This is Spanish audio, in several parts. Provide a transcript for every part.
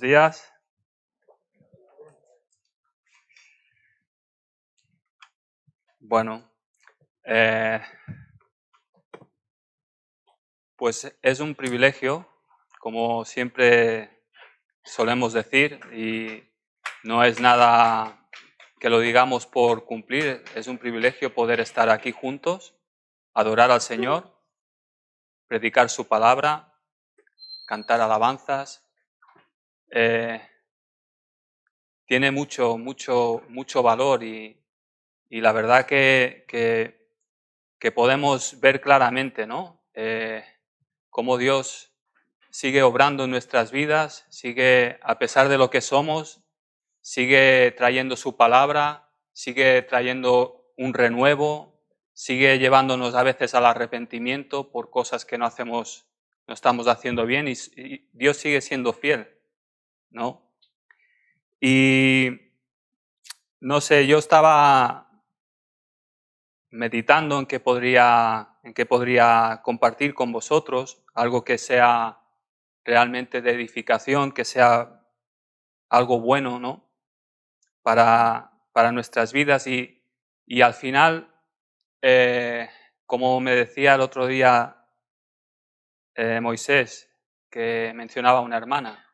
días. Bueno, pues es un privilegio, como siempre solemos decir, y no es nada que lo digamos por cumplir, es un privilegio poder estar aquí juntos, adorar al Señor, predicar su palabra, cantar alabanzas. Tiene mucho valor y la verdad que podemos ver claramente, ¿no? Cómo Dios sigue obrando en nuestras vidas, sigue, a pesar de lo que somos, sigue trayendo su palabra, sigue trayendo un renuevo, sigue llevándonos a veces al arrepentimiento por cosas que no estamos haciendo bien y Dios sigue siendo fiel, ¿no? Y no sé, yo estaba meditando en qué podría compartir con vosotros, algo que sea realmente de edificación, que sea algo bueno, ¿no? Para nuestras vidas y al final, como me decía el otro día Moisés, que mencionaba una hermana,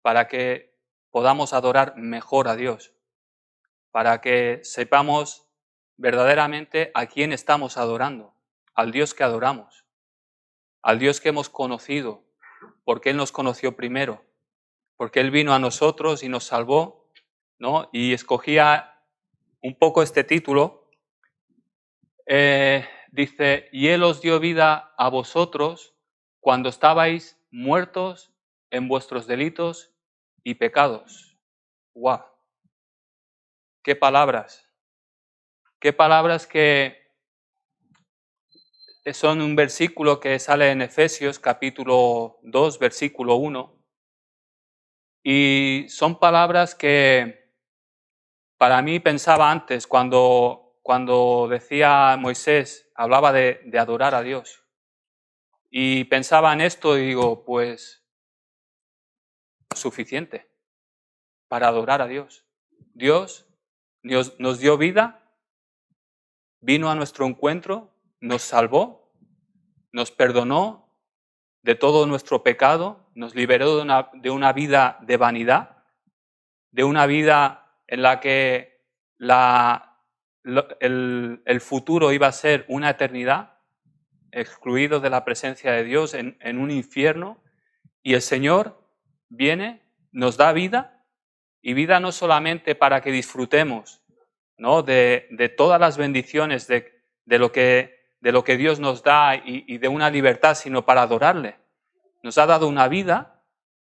para que podamos adorar mejor a Dios, para que sepamos verdaderamente a quién estamos adorando, al Dios que adoramos, al Dios que hemos conocido, porque Él nos conoció primero, porque Él vino a nosotros y nos salvó, ¿no? Y escogía un poco este título, dice, y Él os dio vida a vosotros cuando estabais muertos en vuestros delitos y pecados. ¡Guau! ¡Qué palabras! ¡Qué palabras que son un versículo que sale en Efesios capítulo 2, versículo 1. Y son palabras que para mí pensaba antes cuando decía Moisés, hablaba de adorar a Dios. Y pensaba en esto y digo, pues suficiente para adorar a Dios. Dios nos dio vida, vino a nuestro encuentro, nos salvó, nos perdonó de todo nuestro pecado, nos liberó de una vida de vanidad, de una vida en la que el futuro iba a ser una eternidad, excluido de la presencia de Dios en un infierno, y el Señor viene, nos da vida, y vida no solamente para que disfrutemos, ¿no? de todas las bendiciones de lo que Dios nos da y de una libertad, sino para adorarle. Nos ha dado una vida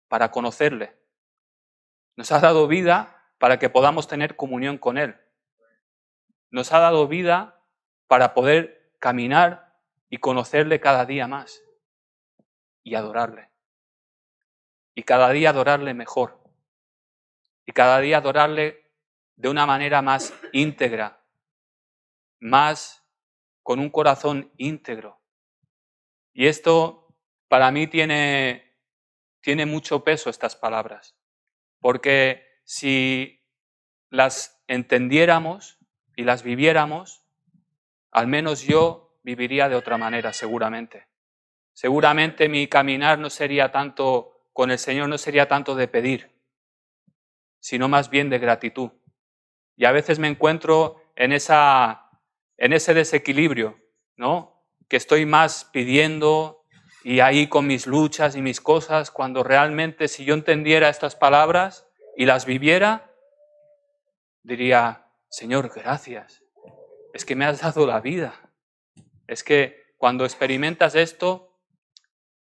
para conocerle. Nos ha dado vida para que podamos tener comunión con Él. Nos ha dado vida para poder caminar y conocerle cada día más y adorarle. Y cada día adorarle mejor. Y cada día adorarle de una manera más íntegra, más con un corazón íntegro. Y esto para mí tiene mucho peso, estas palabras, porque si las entendiéramos y las viviéramos, al menos yo viviría de otra manera, seguramente. Seguramente mi caminar no sería tanto, con el Señor no sería tanto de pedir, sino más bien de gratitud. Y a veces me encuentro en ese desequilibrio, ¿no? Que estoy más pidiendo y ahí con mis luchas y mis cosas, cuando realmente si yo entendiera estas palabras y las viviera, diría, Señor, gracias. Es que me has dado la vida. Es que cuando experimentas esto,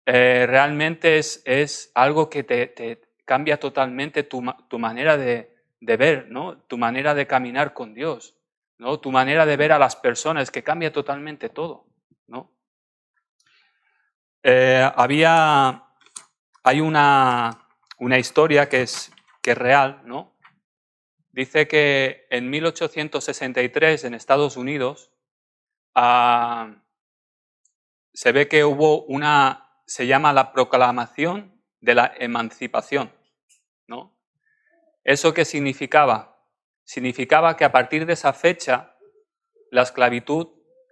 realmente es algo que te cambia totalmente tu manera de ver, ¿no? Tu manera de caminar con Dios, ¿no? Tu manera de ver a las personas, que cambia totalmente todo, ¿no? Hay una historia que es real, ¿no? Dice que en 1863 en Estados Unidos se ve que hubo se llama la Proclamación de la Emancipación. ¿no? ¿Eso qué significaba? Significaba que a partir de esa fecha la esclavitud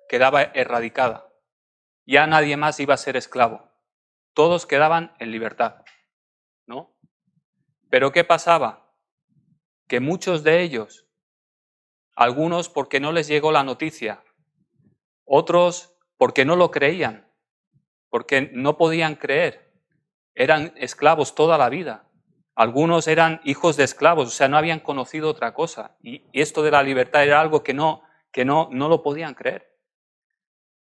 quedaba erradicada. Ya nadie más iba a ser esclavo. Todos quedaban en libertad, ¿no? Pero ¿qué pasaba? Que muchos de ellos, algunos porque no les llegó la noticia, otros porque no lo creían, porque no podían creer, eran esclavos toda la vida. Algunos eran hijos de esclavos, o sea, no habían conocido otra cosa. Y esto de la libertad era algo que no lo podían creer.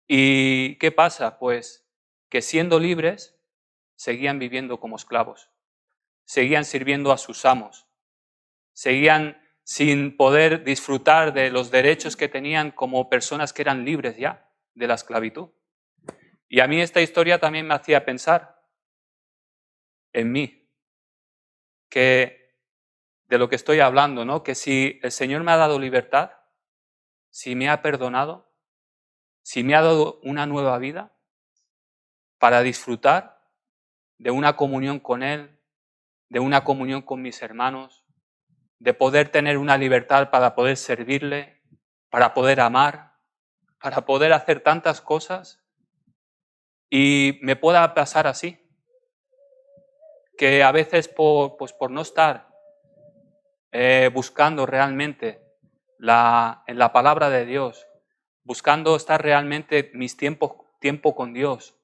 ¿Y qué pasa? Pues que siendo libres, seguían viviendo como esclavos, seguían sirviendo a sus amos, seguían sin poder disfrutar de los derechos que tenían como personas que eran libres ya de la esclavitud. Y a mí esta historia también me hacía pensar en mí, que de lo que estoy hablando, ¿no? Que si el Señor me ha dado libertad, si me ha perdonado, si me ha dado una nueva vida para disfrutar de una comunión con Él, de una comunión con mis hermanos, de poder tener una libertad para poder servirle, para poder amar, para poder hacer tantas cosas, y me pueda pasar así, que a veces por no estar buscando realmente en la palabra de Dios, buscando estar realmente tiempo con Dios,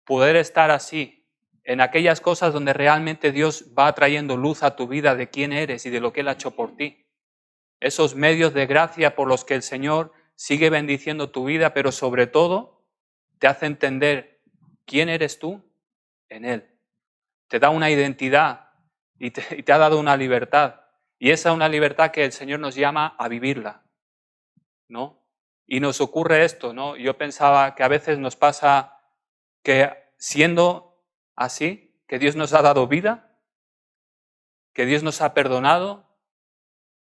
poder estar así, en aquellas cosas donde realmente Dios va trayendo luz a tu vida de quién eres y de lo que Él ha hecho por ti. Esos medios de gracia por los que el Señor sigue bendiciendo tu vida, pero sobre todo te hace entender quién eres tú en Él. Te da una identidad y te ha dado una libertad. Y esa es una libertad que el Señor nos llama a vivirla, ¿no? Y nos ocurre esto, ¿no? Yo pensaba que a veces nos pasa que siendo así, que Dios nos ha dado vida, que Dios nos ha perdonado,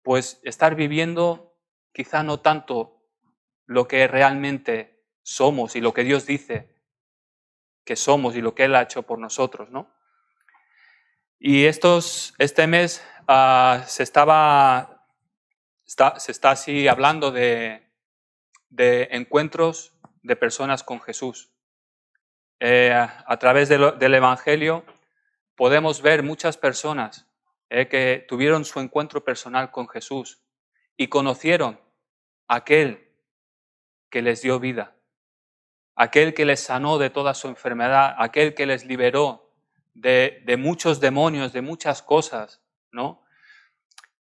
pues estar viviendo quizá no tanto lo que realmente somos y lo que Dios dice que somos y lo que Él ha hecho por nosotros, ¿no? Y este mes se está así hablando de encuentros de personas con Jesús. A través del Evangelio podemos ver muchas personas que tuvieron su encuentro personal con Jesús y conocieron a aquel que les dio vida, aquel que les sanó de toda su enfermedad, aquel que les liberó de muchos demonios, de muchas cosas, ¿no?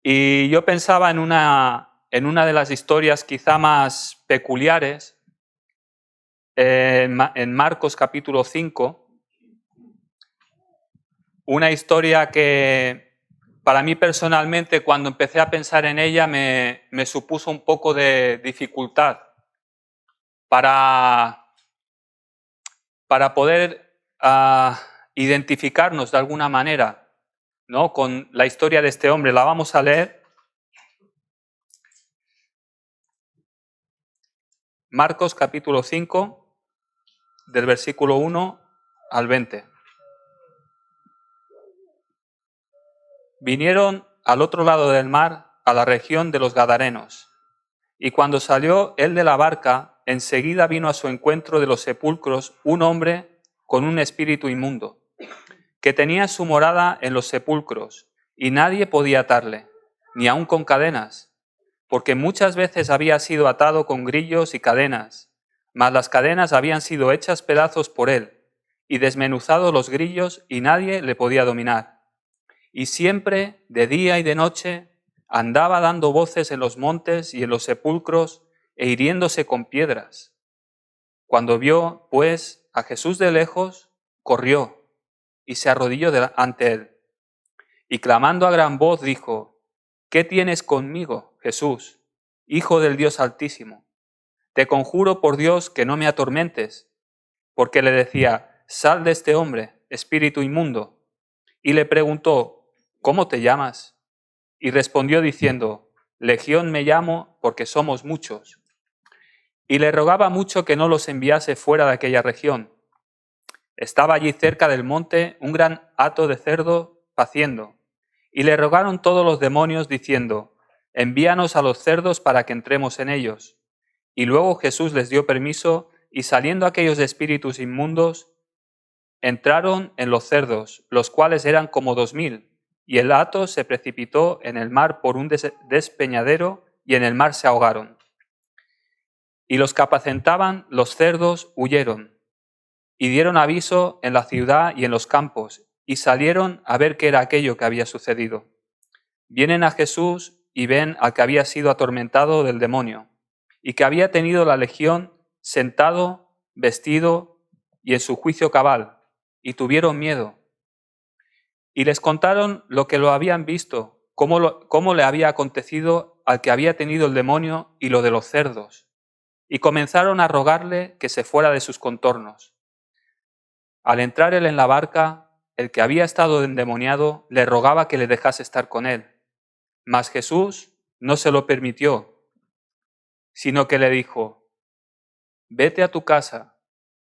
Y yo pensaba en una de las historias quizá más peculiares, en Marcos capítulo 5, una historia que para mí personalmente, cuando empecé a pensar en ella, me supuso un poco de dificultad para poder identificarnos de alguna manera, ¿no?, con la historia de este hombre. La vamos a leer. Marcos capítulo 5, del versículo 1 al 20. Vinieron al otro lado del mar, a la región de los Gadarenos, y cuando salió él de la barca, enseguida vino a su encuentro de los sepulcros un hombre con un espíritu inmundo, que tenía su morada en los sepulcros, y nadie podía atarle, ni aun con cadenas, porque muchas veces había sido atado con grillos y cadenas, mas las cadenas habían sido hechas pedazos por él, y desmenuzados los grillos, y nadie le podía dominar. Y siempre, de día y de noche, andaba dando voces en los montes y en los sepulcros, e hiriéndose con piedras. Cuando vio, pues, a Jesús de lejos, corrió y se arrodilló ante él. Y clamando a gran voz dijo: ¿Qué tienes conmigo, Jesús, Hijo del Dios Altísimo? Te conjuro por Dios que no me atormentes. Porque le decía: sal de este hombre, espíritu inmundo. Y le preguntó: ¿cómo te llamas? Y respondió diciendo: Legión me llamo, porque somos muchos. Y le rogaba mucho que no los enviase fuera de aquella región. Estaba allí cerca del monte un gran hato de cerdo paciendo, Y le rogaron todos los demonios diciendo: envíanos a los cerdos para que entremos en ellos. Y luego Jesús les dio permiso, y saliendo aquellos espíritus inmundos, entraron en los cerdos, los cuales eran como 2000, y el hato se precipitó en el mar por un despeñadero, y en el mar se ahogaron. Y los que apacentaban los cerdos huyeron, y dieron aviso en la ciudad y en los campos, y salieron a ver qué era aquello que había sucedido. Vienen a Jesús y ven al que había sido atormentado del demonio, y que había tenido la legión sentado, vestido y en su juicio cabal, y tuvieron miedo. Y les contaron lo que lo habían visto, cómo le había acontecido al que había tenido el demonio y lo de los cerdos. Y comenzaron a rogarle que se fuera de sus contornos. Al entrar él en la barca, el que había estado endemoniado le rogaba que le dejase estar con él. Mas Jesús no se lo permitió, sino que le dijo: vete a tu casa,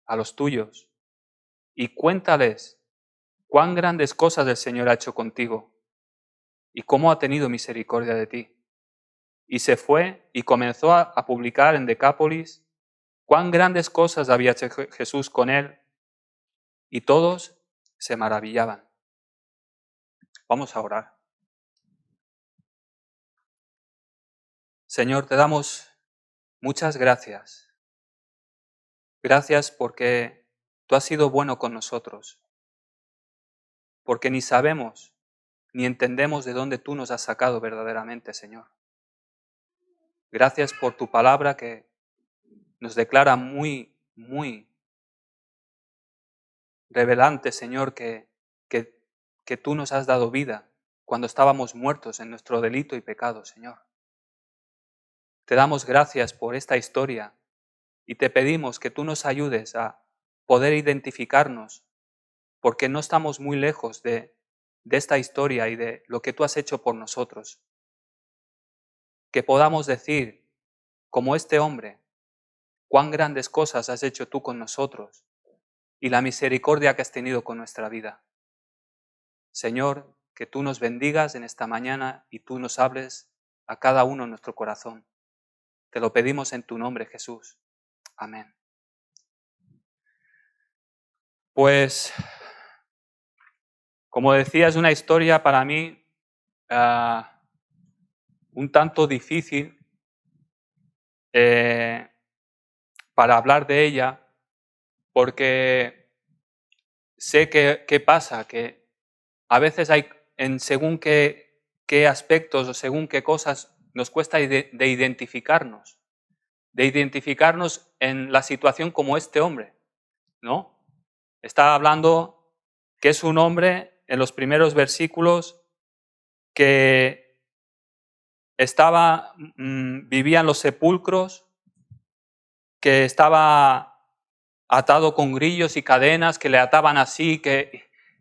a los tuyos, y cuéntales cuán grandes cosas el Señor ha hecho contigo, y cómo ha tenido misericordia de ti. Y se fue y comenzó a publicar en Decápolis cuán grandes cosas había hecho Jesús con él, y todos se maravillaban. Vamos a orar. Señor, te damos muchas gracias. Gracias porque tú has sido bueno con nosotros, porque ni sabemos ni entendemos de dónde tú nos has sacado verdaderamente, Señor. Gracias por tu palabra que nos declara muy, muy revelante, Señor, que tú nos has dado vida cuando estábamos muertos en nuestro delito y pecado, Señor. Te damos gracias por esta historia y te pedimos que tú nos ayudes a poder identificarnos, porque no estamos muy lejos de esta historia y de lo que tú has hecho por nosotros. Que podamos decir, como este hombre, cuán grandes cosas has hecho tú con nosotros y la misericordia que has tenido con nuestra vida. Señor, que tú nos bendigas en esta mañana y tú nos hables a cada uno en nuestro corazón. Te lo pedimos en tu nombre, Jesús. Amén. Pues, como decía, es una historia para mí un tanto difícil para hablar de ella, porque sé qué pasa, que a veces hay, según qué aspectos o según qué cosas, nos cuesta de identificarnos en la situación como este hombre, ¿no? Está hablando que es un hombre en los primeros versículos que vivía en los sepulcros, que estaba atado con grillos y cadenas, que le ataban así,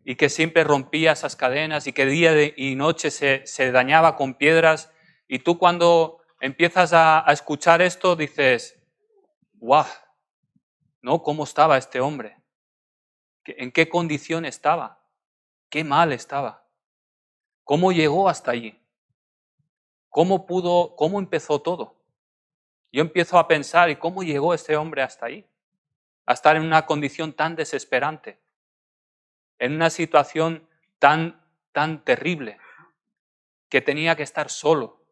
y que siempre rompía esas cadenas y que día y noche se dañaba con piedras. Y tú cuando empiezas a escuchar esto dices, ¡guau! ¿No? ¿Cómo estaba este hombre? ¿En qué condición estaba? ¿Qué mal estaba? ¿Cómo llegó hasta allí? ¿Cómo empezó todo? Yo empiezo a pensar, ¿y cómo llegó este hombre hasta ahí? A estar en una condición tan desesperante, en una situación tan terrible, que tenía que estar solo,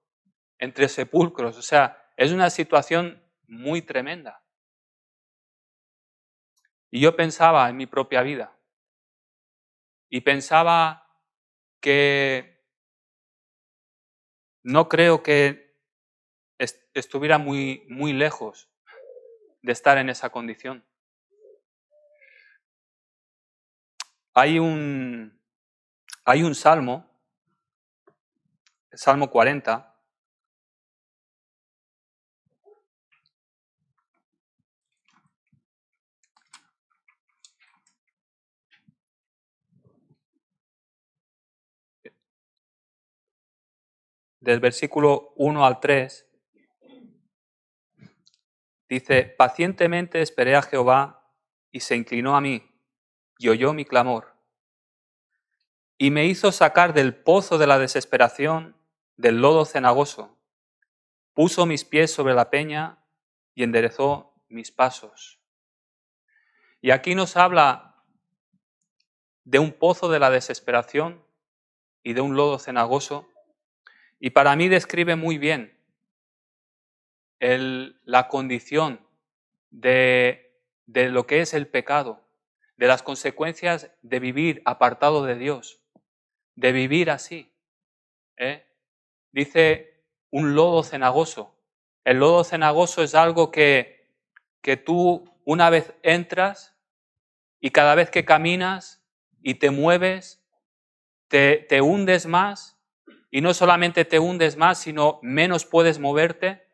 entre sepulcros. O sea, es una situación muy tremenda. Y yo pensaba en mi propia vida, y pensaba que no creo que estuviera muy lejos de estar en esa condición. Hay un salmo, el Salmo 40, del versículo 1 al 3, dice: pacientemente esperé a Jehová y se inclinó a mí y oyó mi clamor. y me hizo sacar del pozo de la desesperación, del lodo cenagoso. Puso mis pies sobre la peña y enderezó mis pasos. Y aquí nos habla de un pozo de la desesperación y de un lodo cenagoso, y para mí describe muy bien la condición de lo que es el pecado, de las consecuencias de vivir apartado de Dios, de vivir así. Dice un lodo cenagoso. El lodo cenagoso es algo que tú una vez entras y cada vez que caminas y te mueves, te hundes más, y no solamente te hundes más, sino menos puedes moverte,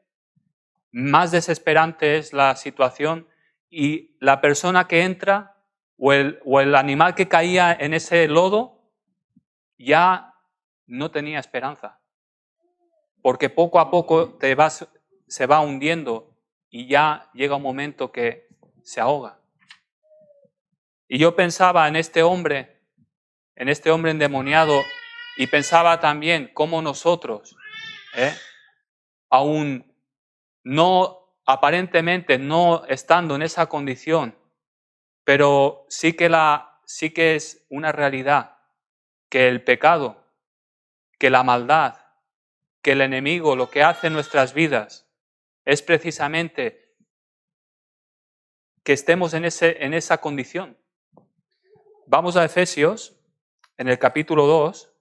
más desesperante es la situación, y la persona que entra o el animal que caía en ese lodo ya no tenía esperanza, porque poco a poco se va hundiendo y ya llega un momento que se ahoga. Y yo pensaba en este hombre endemoniado, y pensaba también cómo nosotros, aún no, aparentemente no estando en esa condición, pero sí que es una realidad que el pecado, que la maldad, que el enemigo lo que hace en nuestras vidas es precisamente que estemos en esa condición. Vamos a Efesios, en el capítulo 2.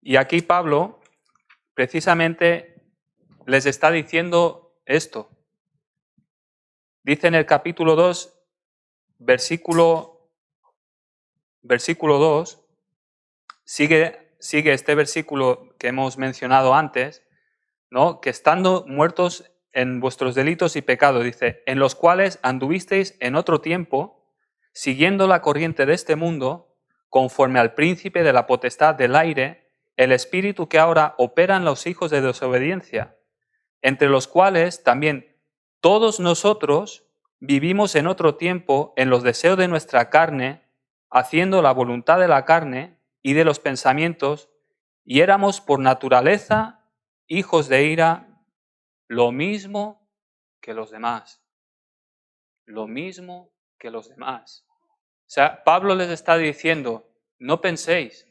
Y aquí Pablo precisamente les está diciendo esto. Dice en el capítulo 2, versículo 2, sigue este versículo que hemos mencionado antes, ¿no? Que estando muertos en vuestros delitos y pecados, dice, en los cuales anduvisteis en otro tiempo, siguiendo la corriente de este mundo, conforme al príncipe de la potestad del aire, el espíritu que ahora opera en los hijos de desobediencia, entre los cuales también todos nosotros vivimos en otro tiempo en los deseos de nuestra carne, haciendo la voluntad de la carne y de los pensamientos, y éramos por naturaleza hijos de ira, lo mismo que los demás. Lo mismo que los demás. O sea, Pablo les está diciendo, no penséis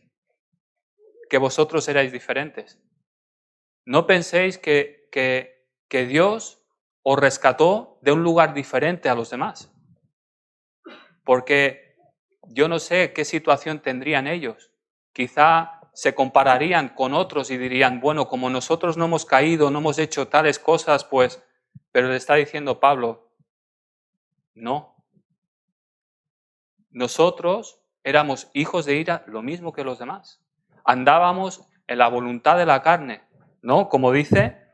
que vosotros erais diferentes. No penséis que Dios os rescató de un lugar diferente a los demás. Porque yo no sé qué situación tendrían ellos. Quizá se compararían con otros y dirían, bueno, como nosotros no hemos caído, no hemos hecho tales cosas, pues, pero le está diciendo Pablo, no. Nosotros éramos hijos de ira lo mismo que los demás. Andábamos en la voluntad de la carne, ¿no? Como dice,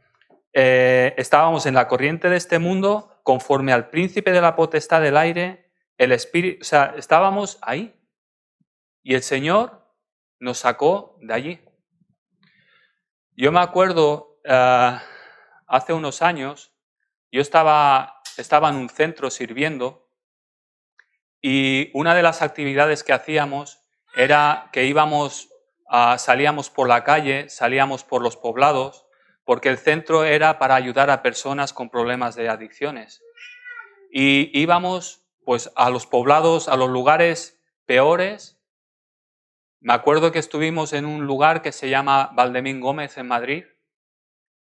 estábamos en la corriente de este mundo, conforme al príncipe de la potestad del aire, el espíritu, o sea, estábamos ahí. Y el Señor nos sacó de allí. Yo me acuerdo, hace unos años, yo estaba en un centro sirviendo, y una de las actividades que hacíamos era que salíamos por la calle, salíamos por los poblados, porque el centro era para ayudar a personas con problemas de adicciones. Y íbamos pues a los poblados, a los lugares peores. Me acuerdo que estuvimos en un lugar que se llama Valdemín Gómez en Madrid,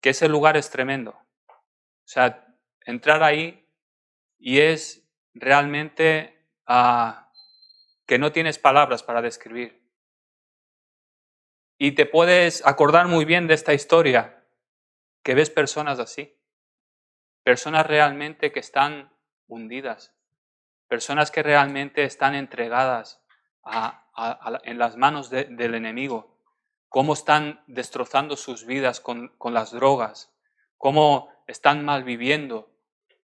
que ese lugar es tremendo. O sea, entrar ahí y es realmente que no tienes palabras para describir. Y te puedes acordar muy bien de esta historia, que ves personas así, personas realmente que están hundidas, personas que realmente están entregadas en las manos del enemigo, cómo están destrozando sus vidas con las drogas, cómo están malviviendo.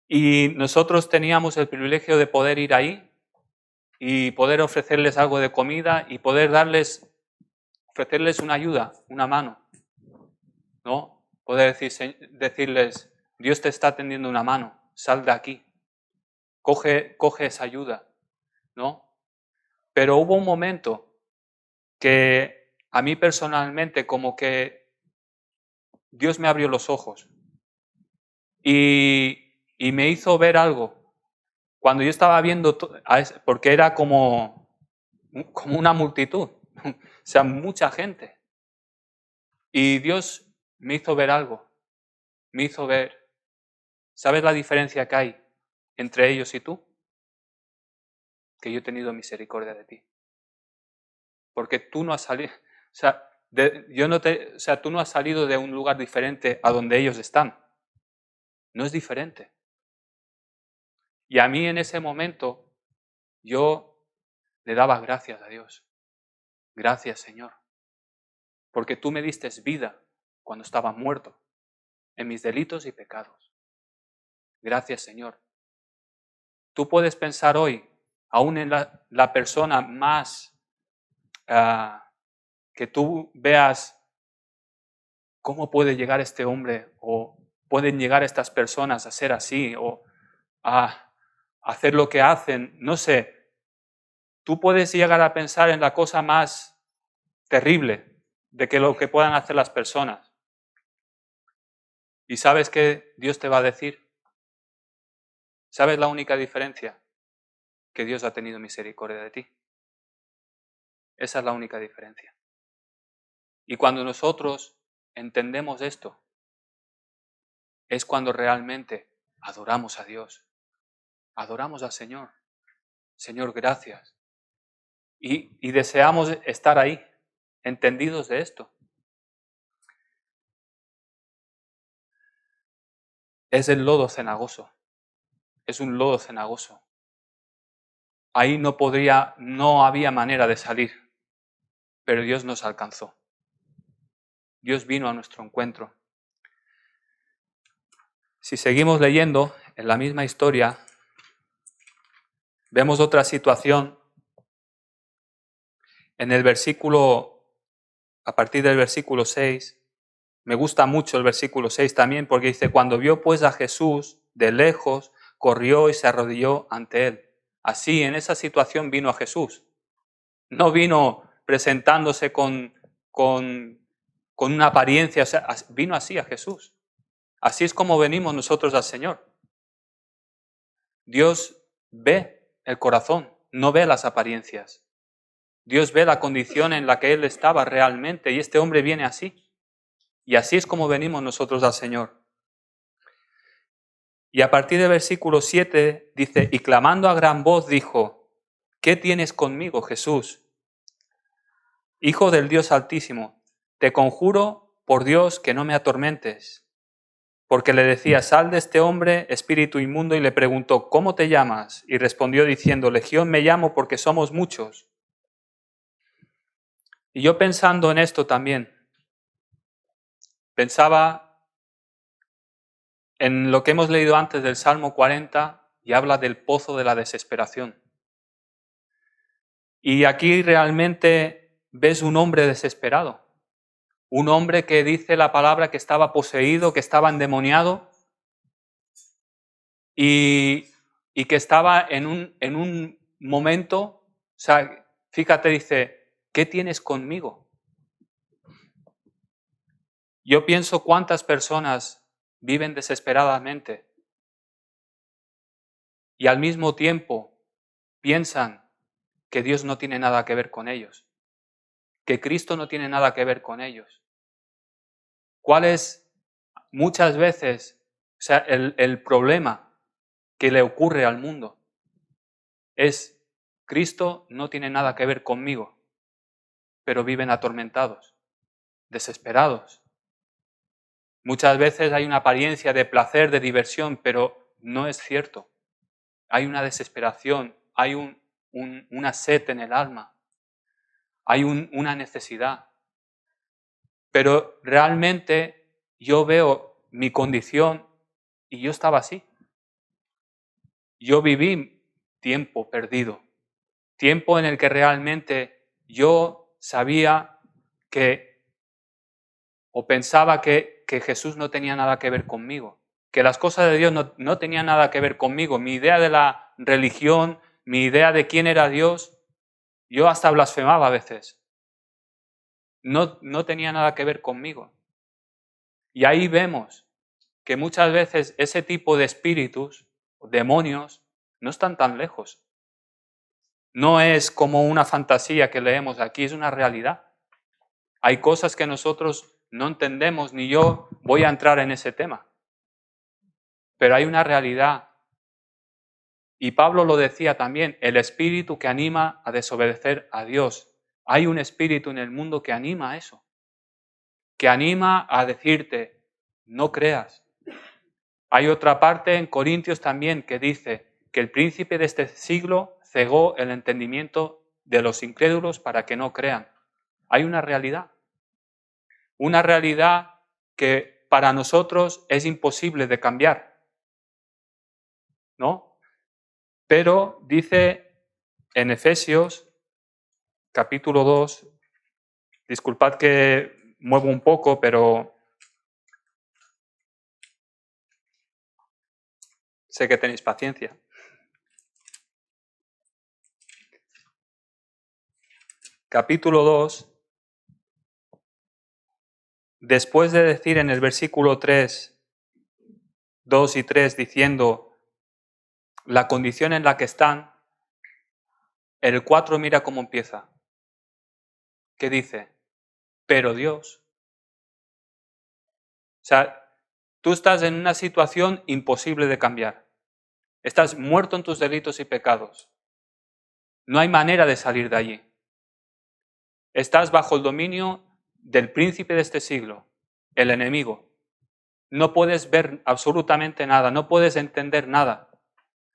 Y nosotros teníamos el privilegio de poder ir ahí y poder ofrecerles algo de comida y poder ofrecerles una ayuda, una mano, ¿no? Poder decirles, Dios te está tendiendo una mano, sal de aquí, coge esa ayuda, ¿no? Pero hubo un momento que a mí personalmente como que Dios me abrió los ojos y me hizo ver algo. Cuando yo estaba viendo, porque era como una multitud, o sea, mucha gente. Y Dios me hizo ver algo, me hizo ver, ¿sabes la diferencia que hay entre ellos y tú? Que yo he tenido misericordia de ti. Porque tú no has salido, o sea, tú no has salido de un lugar diferente a donde ellos están. No es diferente. Y a mí en ese momento yo le daba gracias a Dios. Gracias, Señor. Porque tú me diste vida cuando estaba muerto en mis delitos y pecados. Gracias, Señor. Tú puedes pensar hoy, aún en la persona más que tú veas cómo puede llegar este hombre o pueden llegar estas personas a ser así o a hacer lo que hacen, no sé. Tú puedes llegar a pensar en la cosa más terrible de que lo que puedan hacer las personas. ¿Y sabes qué Dios te va a decir? ¿Sabes la única diferencia? Que Dios ha tenido misericordia de ti. Esa es la única diferencia. Y cuando nosotros entendemos esto, es cuando realmente adoramos a Dios. Adoramos al Señor. Señor, gracias. Y deseamos estar ahí, entendidos de esto. Es el lodo cenagoso. Es un lodo cenagoso. Ahí no había manera de salir, pero Dios nos alcanzó. Dios vino a nuestro encuentro. Si seguimos leyendo en la misma historia, vemos otra situación. En el versículo, a partir del versículo 6, me gusta mucho el versículo 6 también, porque dice, cuando vio pues a Jesús de lejos, corrió y se arrodilló ante él. Así, en esa situación vino a Jesús. No vino presentándose con una apariencia, o sea, vino así a Jesús. Así es como venimos nosotros al Señor. Dios ve el corazón, no ve las apariencias. Dios ve la condición en la que él estaba realmente y este hombre viene así. Y así es como venimos nosotros al Señor. Y a partir del versículo 7 dice, y clamando a gran voz dijo, ¿qué tienes conmigo, Jesús, Hijo del Dios Altísimo? Te conjuro por Dios que no me atormentes. Porque le decía, sal de este hombre, espíritu inmundo, y le preguntó, ¿cómo te llamas? Y respondió diciendo, Legión me llamo porque somos muchos. Y yo pensando en esto también, pensaba en lo que hemos leído antes del Salmo 40 y habla del pozo de la desesperación. Y aquí realmente ves un hombre desesperado, un hombre que dice la palabra que estaba poseído, que estaba endemoniado y que estaba en un momento, o sea, fíjate, dice, ¿qué tienes conmigo? Yo pienso cuántas personas viven desesperadamente y al mismo tiempo piensan que Dios no tiene nada que ver con ellos, que Cristo no tiene nada que ver con ellos. ¿Cuál es muchas veces, o sea, el problema que le ocurre al mundo? Es, Cristo no tiene nada que ver conmigo, pero viven atormentados, desesperados. Muchas veces hay una apariencia de placer, de diversión, pero no es cierto. Hay una desesperación, hay una sed en el alma, hay una necesidad. Pero realmente yo veo mi condición y yo estaba así. Yo viví tiempo perdido, tiempo en el que realmente yo sabía que o pensaba que Jesús no tenía nada que ver conmigo, que las cosas de Dios no tenían nada que ver conmigo. Mi idea de la religión, mi idea de quién era Dios, yo hasta blasfemaba a veces. No tenía nada que ver conmigo. Y ahí vemos que muchas veces ese tipo de espíritus, demonios, no están tan lejos. No es como una fantasía que leemos aquí, es una realidad. Hay cosas que nosotros no entendemos, ni yo voy a entrar en ese tema. Pero hay una realidad. Y Pablo lo decía también, el espíritu que anima a desobedecer a Dios. Hay un espíritu en el mundo que anima a eso. Que anima a decirte, no creas. Hay otra parte en Corintios también que dice que el príncipe de este siglo cegó el entendimiento de los incrédulos para que no crean. Hay una realidad que para nosotros es imposible de cambiar, ¿no? Pero dice en Efesios, capítulo 2, disculpad que muevo un poco, pero sé que tenéis paciencia. Capítulo 2, después de decir en el versículo 3, 2 y 3, diciendo la condición en la que están, el 4 mira cómo empieza. ¿Qué dice? Pero Dios. O sea, tú estás en una situación imposible de cambiar. Estás muerto en tus delitos y pecados. No hay manera de salir de allí. Estás bajo el dominio del príncipe de este siglo, el enemigo. No puedes ver absolutamente nada, no puedes entender nada.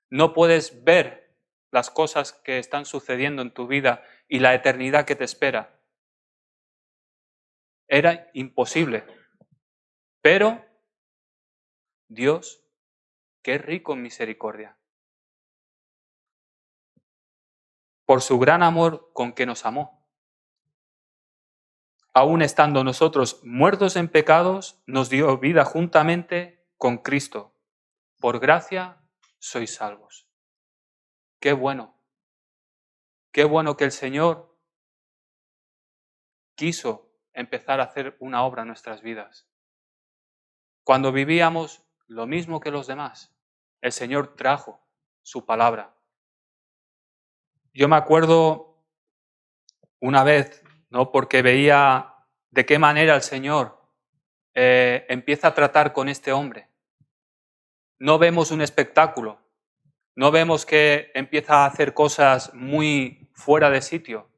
No puedes ver las cosas que están sucediendo en tu vida y la eternidad que te espera. Era imposible. Pero Dios, que es rico en misericordia, por su gran amor con que nos amó, aun estando nosotros muertos en pecados, nos dio vida juntamente con Cristo. Por gracia sois salvos. Qué bueno que el Señor quiso empezar a hacer una obra en nuestras vidas. Cuando vivíamos lo mismo que los demás, el Señor trajo su palabra. Yo me acuerdo una vez, ¿no? Porque veía de qué manera el Señor empieza a tratar con este hombre. No vemos un espectáculo, no vemos que empieza a hacer cosas muy fuera de sitio.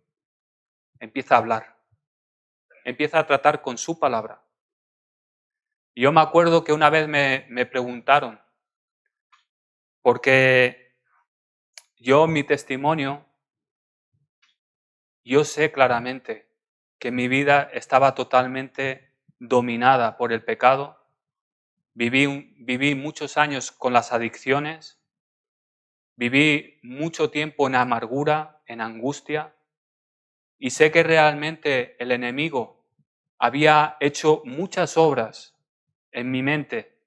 Empieza a hablar, empieza a tratar con su palabra. Y yo me acuerdo que una vez me preguntaron, porque yo, mi testimonio, yo sé claramente que mi vida estaba totalmente dominada por el pecado. Viví muchos años con las adicciones, viví mucho tiempo en amargura, en angustia, y sé que realmente el enemigo había hecho muchas obras en mi mente,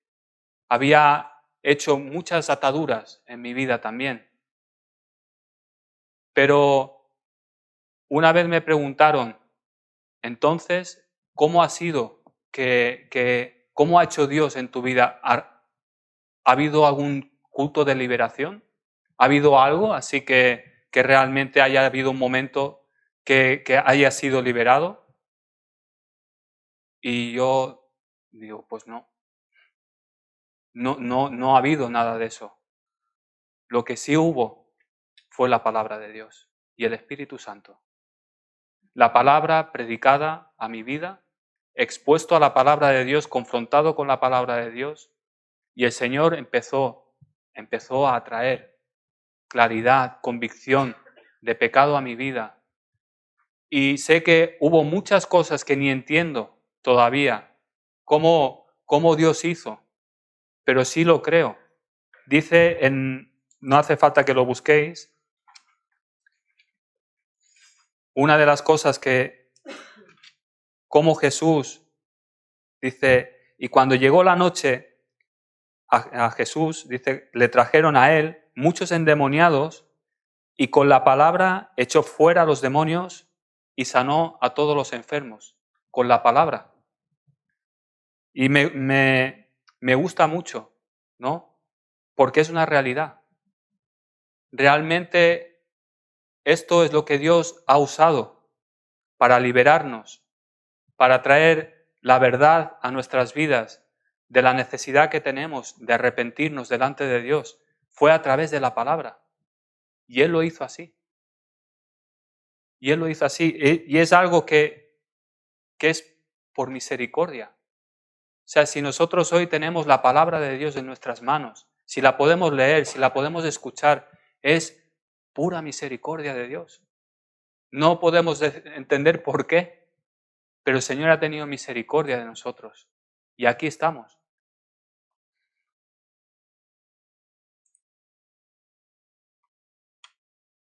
había hecho muchas ataduras en mi vida también. Pero una vez me preguntaron, entonces, ¿cómo ha sido cómo ha hecho Dios en tu vida? ¿Ha habido algún culto de liberación? ¿Ha habido algo así que realmente haya habido un momento que haya sido liberado? Y yo digo, pues no. No ha habido nada de eso. Lo que sí hubo fue la palabra de Dios y el Espíritu Santo. La palabra predicada a mi vida, expuesto a la palabra de Dios, confrontado con la palabra de Dios, y el Señor empezó a traer claridad, convicción de pecado a mi vida. Y sé que hubo muchas cosas que ni entiendo todavía cómo Dios hizo, pero sí lo creo. Dice no hace falta que lo busquéis, una de las cosas como Jesús dice, y cuando llegó la noche, a Jesús, dice, le trajeron a él muchos endemoniados y con la palabra echó fuera a los demonios y sanó a todos los enfermos. Con la palabra. Y me gusta mucho, ¿no? Porque es una realidad. Realmente esto es lo que Dios ha usado para liberarnos, para traer la verdad a nuestras vidas de la necesidad que tenemos de arrepentirnos delante de Dios. Fue a través de la palabra. Y Él lo hizo así. Y Él lo hizo así. Y es algo que es por misericordia. O sea, si nosotros hoy tenemos la palabra de Dios en nuestras manos, si la podemos leer, si la podemos escuchar, es pura misericordia de Dios. No podemos entender por qué, pero el Señor ha tenido misericordia de nosotros. Y aquí estamos.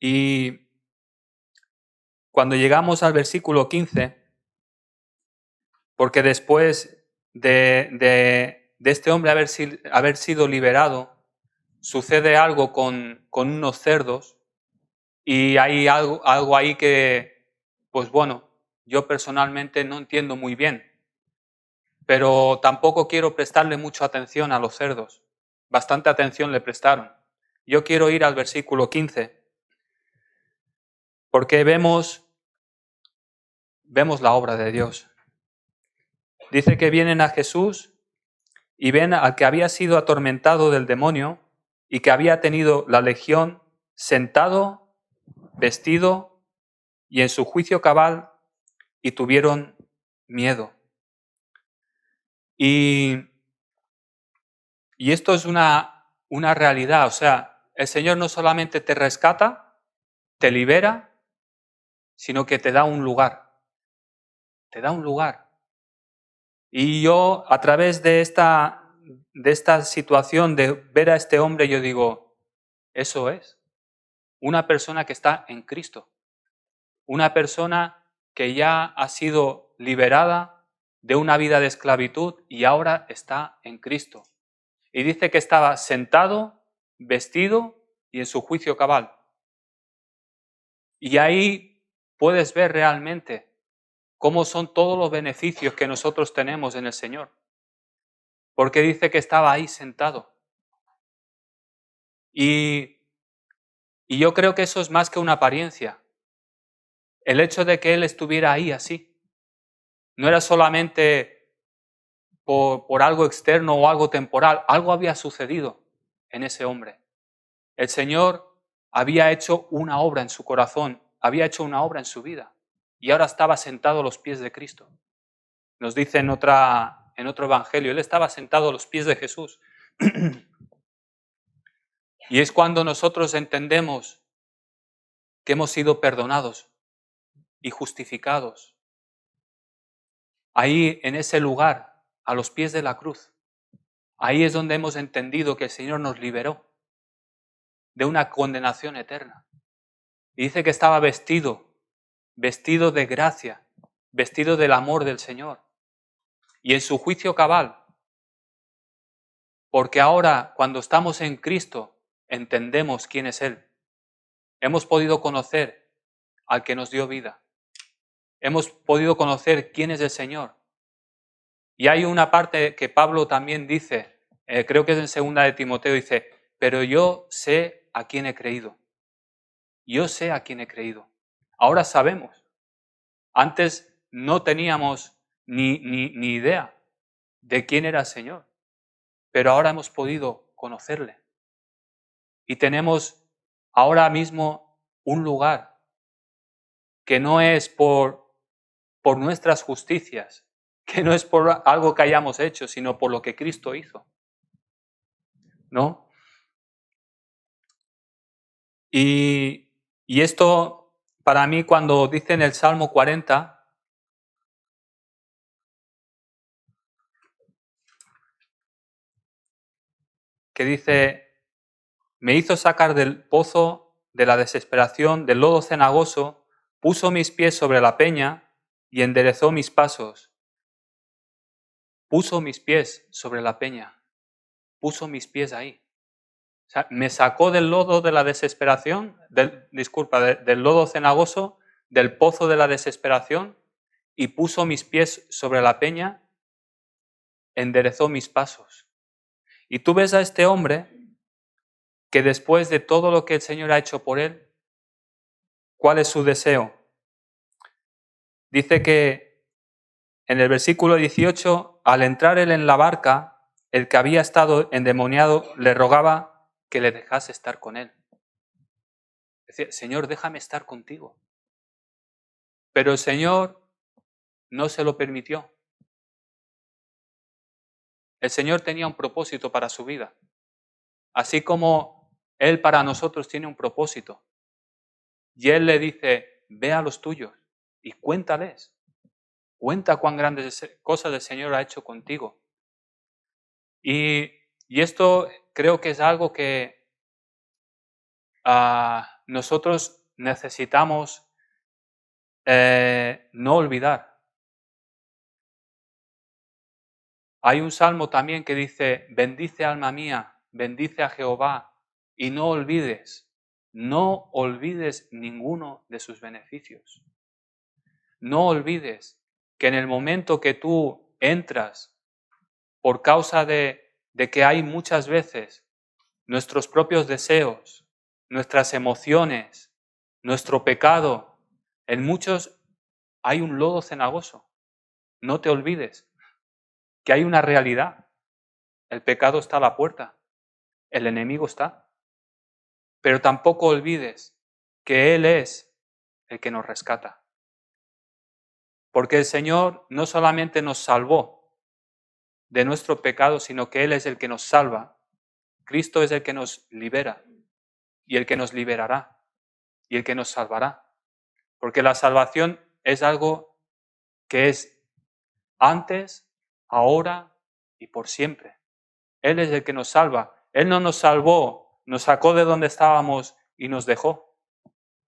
Y cuando llegamos al versículo 15, porque después de este hombre haber sido liberado, sucede algo con unos cerdos y hay algo ahí que, pues bueno, yo personalmente no entiendo muy bien, pero tampoco quiero prestarle mucha atención a los cerdos. Bastante atención le prestaron. Yo quiero ir al versículo 15, porque vemos la obra de Dios. Dice que vienen a Jesús y ven al que había sido atormentado del demonio y que había tenido la legión sentado, vestido y en su juicio cabal, y tuvieron miedo. Y esto es una realidad. O sea, el Señor no solamente te rescata, te libera, sino que te da un lugar. Te da un lugar. Y yo, a través de esta situación de ver a este hombre, yo digo, eso es. Una persona que está en Cristo. Una persona que ya ha sido liberada de una vida de esclavitud y ahora está en Cristo. Y dice que estaba sentado, vestido y en su juicio cabal. Y ahí puedes ver realmente cómo son todos los beneficios que nosotros tenemos en el Señor. Porque dice que estaba ahí sentado. Y yo creo que eso es más que una apariencia. El hecho de que Él estuviera ahí así. No era solamente por algo externo o algo temporal. Algo había sucedido en ese hombre. El Señor había hecho una obra en su corazón, había hecho una obra en su vida y ahora estaba sentado a los pies de Cristo. Nos dice en otro evangelio, Él estaba sentado a los pies de Jesús. Y es cuando nosotros entendemos que hemos sido perdonados y justificados. Ahí, en ese lugar, a los pies de la cruz, ahí es donde hemos entendido que el Señor nos liberó de una condenación eterna. Y dice que estaba vestido de gracia, vestido del amor del Señor. Y en su juicio cabal, porque ahora cuando estamos en Cristo entendemos quién es Él. Hemos podido conocer al que nos dio vida. Hemos podido conocer quién es el Señor. Y hay una parte que Pablo también dice, creo que es en 2 de Timoteo, dice, pero yo sé a quién he creído. Yo sé a quién he creído. Ahora sabemos. Antes no teníamos ni idea de quién era el Señor, pero ahora hemos podido conocerle. Y tenemos ahora mismo un lugar que no es por nuestras justicias, que no es por algo que hayamos hecho, sino por lo que Cristo hizo. ¿No? Y esto, para mí, cuando dice en el Salmo 40, que dice, me hizo sacar del pozo de la desesperación, del lodo cenagoso, puso mis pies sobre la peña y enderezó mis pasos. Puso mis pies sobre la peña. puso mis pies ahí. O sea, me sacó del lodo de la desesperación, del lodo cenagoso, del pozo de la desesperación, y puso mis pies sobre la peña, enderezó mis pasos. Y tú ves a este hombre que después de todo lo que el Señor ha hecho por él, ¿cuál es su deseo? Dice que en el versículo 18, al entrar él en la barca, el que había estado endemoniado le rogaba que le dejase estar con él. Decía, Señor, déjame estar contigo. Pero el Señor no se lo permitió. El Señor tenía un propósito para su vida, así como Él para nosotros tiene un propósito. Y Él le dice, ve a los tuyos y cuéntales. Cuenta cuán grandes cosas el Señor ha hecho contigo. Y esto creo que es algo que nosotros necesitamos no olvidar. Hay un salmo también que dice, bendice alma mía, bendice a Jehová y no olvides ninguno de sus beneficios. No olvides que en el momento que tú entras, por causa de que hay muchas veces nuestros propios deseos, nuestras emociones, nuestro pecado, en muchos hay un lodo cenagoso. No te olvides que hay una realidad. El pecado está a la puerta. El enemigo está. Pero tampoco olvides que Él es el que nos rescata. Porque el Señor no solamente nos salvó de nuestro pecado, sino que Él es el que nos salva. Cristo es el que nos libera y el que nos liberará y el que nos salvará. Porque la salvación es algo que es antes, ahora y por siempre. Él es el que nos salva. Él no nos salvó, nos sacó de donde estábamos y nos dejó.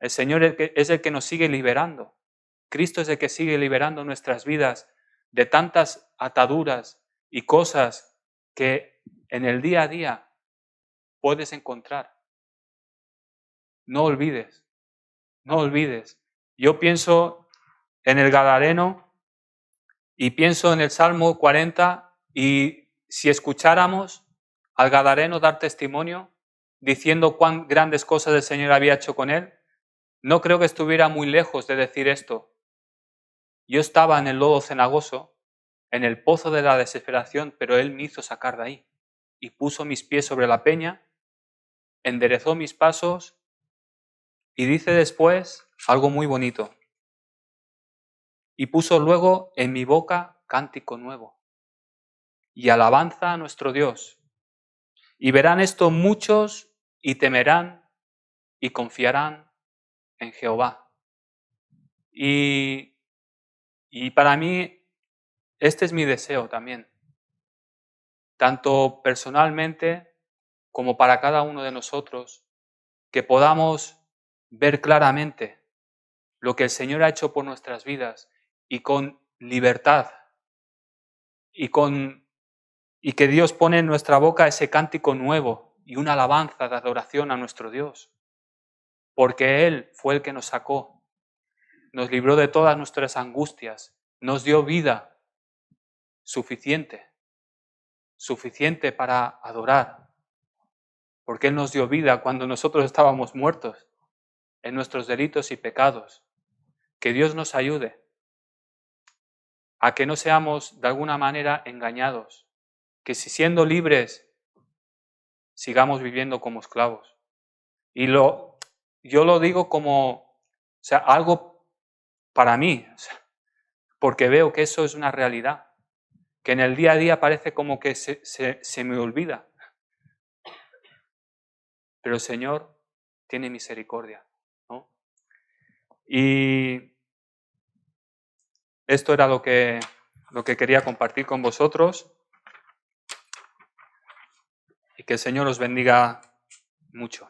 El Señor es el que nos sigue liberando. Cristo es el que sigue liberando nuestras vidas de tantas ataduras y cosas que en el día a día puedes encontrar. No olvides, no olvides. Yo pienso en el Gadareno y pienso en el Salmo 40 y si escucháramos al Gadareno dar testimonio diciendo cuán grandes cosas el Señor había hecho con él, no creo que estuviera muy lejos de decir esto. Yo estaba en el lodo cenagoso, en el pozo de la desesperación, pero Él me hizo sacar de ahí y puso mis pies sobre la peña, enderezó mis pasos y dice después algo muy bonito. Y puso luego en mi boca cántico nuevo y alabanza a nuestro Dios. Y verán esto muchos y temerán y confiarán en Jehová. Y para mí, este es mi deseo también, tanto personalmente como para cada uno de nosotros, que podamos ver claramente lo que el Señor ha hecho por nuestras vidas y con libertad y que Dios pone en nuestra boca ese cántico nuevo y una alabanza de adoración a nuestro Dios, porque Él fue el que nos sacó, nos libró de todas nuestras angustias, nos dio vida suficiente para adorar, porque Él nos dio vida cuando nosotros estábamos muertos en nuestros delitos y pecados. Que Dios nos ayude a que no seamos de alguna manera engañados, que si siendo libres sigamos viviendo como esclavos. Y yo lo digo como, algo para mí, porque veo que eso es una realidad, que en el día a día parece como que se me olvida. Pero el Señor tiene misericordia, ¿no? Y esto era lo que quería compartir con vosotros. Y que el Señor os bendiga mucho.